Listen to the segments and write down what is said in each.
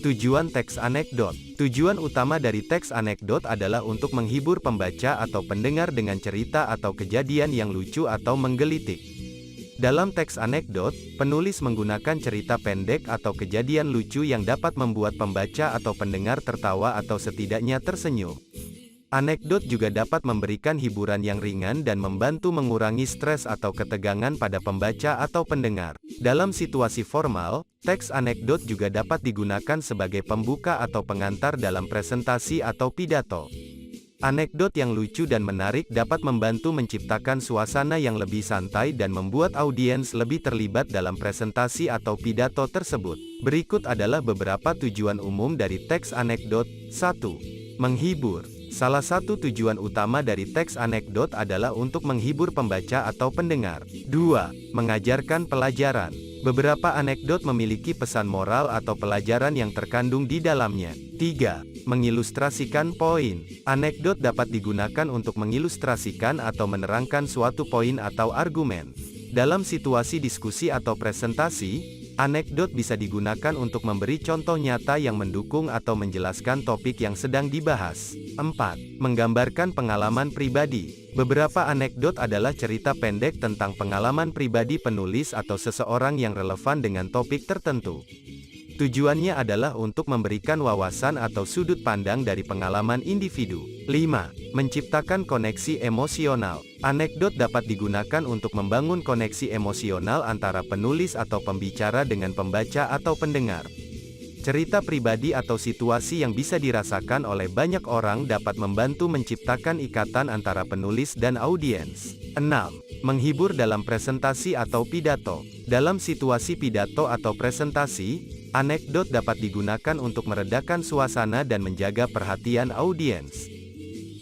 Tujuan teks anekdot. Tujuan utama dari teks anekdot adalah untuk menghibur pembaca atau pendengar dengan cerita atau kejadian yang lucu atau menggelitik. Dalam teks anekdot, penulis menggunakan cerita pendek atau kejadian lucu yang dapat membuat pembaca atau pendengar tertawa atau setidaknya tersenyum. Anekdot juga dapat memberikan hiburan yang ringan dan membantu mengurangi stres atau ketegangan pada pembaca atau pendengar. Dalam situasi formal, teks anekdot juga dapat digunakan sebagai pembuka atau pengantar dalam presentasi atau pidato. Anekdot yang lucu dan menarik dapat membantu menciptakan suasana yang lebih santai dan membuat audiens lebih terlibat dalam presentasi atau pidato tersebut. Berikut adalah beberapa tujuan umum dari teks anekdot. 1. Menghibur. Salah satu tujuan utama dari teks anekdot adalah untuk menghibur pembaca atau pendengar. 2. Mengajarkan pelajaran. Beberapa anekdot memiliki pesan moral atau pelajaran yang terkandung di dalamnya. 3. Mengilustrasikan poin. Anekdot dapat digunakan untuk mengilustrasikan atau menerangkan suatu poin atau argumen. Dalam situasi diskusi atau presentasi, anekdot bisa digunakan untuk memberi contoh nyata yang mendukung atau menjelaskan topik yang sedang dibahas. 4. Menggambarkan pengalaman pribadi. Beberapa anekdot adalah cerita pendek tentang pengalaman pribadi penulis atau seseorang yang relevan dengan topik tertentu. Tujuannya adalah untuk memberikan wawasan atau sudut pandang dari pengalaman individu. 5. Menciptakan koneksi emosional. Anekdot dapat digunakan untuk membangun koneksi emosional antara penulis atau pembicara dengan pembaca atau pendengar. Cerita pribadi atau situasi yang bisa dirasakan oleh banyak orang dapat membantu menciptakan ikatan antara penulis dan audiens. 6. Menghibur dalam presentasi atau pidato. Dalam situasi pidato atau presentasi, anekdot dapat digunakan untuk meredakan suasana dan menjaga perhatian audiens.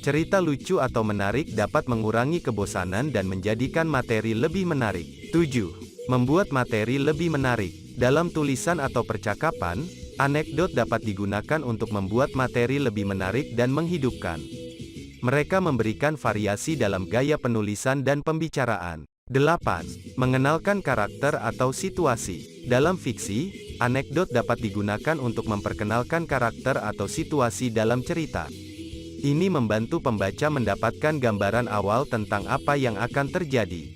Cerita lucu atau menarik dapat mengurangi kebosanan dan menjadikan materi lebih menarik. 7. Membuat materi lebih menarik. Dalam tulisan atau percakapan, anekdot dapat digunakan untuk membuat materi lebih menarik dan menghidupkan. Mereka memberikan variasi dalam gaya penulisan dan pembicaraan. 8. Mengenalkan karakter atau situasi. Dalam fiksi, anekdot dapat digunakan untuk memperkenalkan karakter atau situasi dalam cerita. Ini membantu pembaca mendapatkan gambaran awal tentang apa yang akan terjadi.